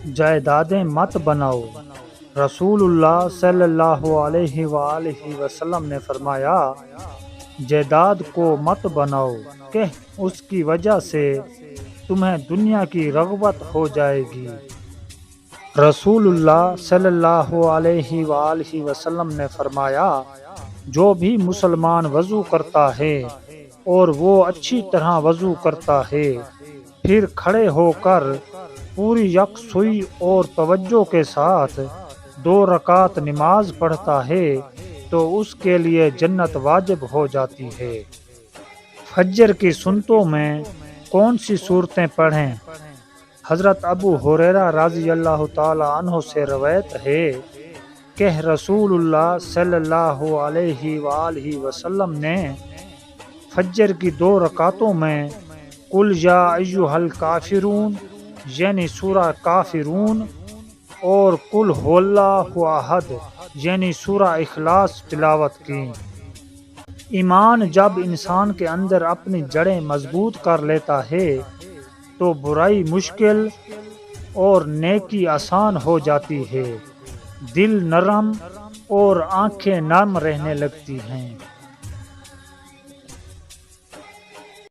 جائیدادیں مت بناؤ۔ رسول اللہ صلی اللہ علیہ وآلہ وسلم نے فرمایا، جائیداد کو مت بناؤ کہ اس کی وجہ سے تمہیں دنیا کی رغبت ہو جائے گی۔ رسول اللہ صلی اللہ علیہ وآلہ وسلم نے فرمایا، جو بھی مسلمان وضو کرتا ہے اور وہ اچھی طرح وضو کرتا ہے، پھر کھڑے ہو کر پوری یکسوئی اور توجہ کے ساتھ 2 رکعت نماز پڑھتا ہے تو اس کے لیے جنت واجب ہو جاتی ہے۔ فجر کی سنتوں میں کون سی صورتیں پڑھیں؟ حضرت ابو ہریرہ رضی اللہ تعالی عنہ سے روایت ہے کہ رسول اللہ صلی اللہ علیہ وآلہ وسلم نے فجر کی 2 رکعتوں میں قل یا ایھا الکافرون یعنی سورہ کافرون اور قل ھو اللہ احد یعنی سورہ اخلاص تلاوت کی۔ ایمان جب انسان کے اندر اپنی جڑیں مضبوط کر لیتا ہے تو برائی مشکل اور نیکی آسان ہو جاتی ہے، دل نرم اور آنکھیں نرم رہنے لگتی ہیں۔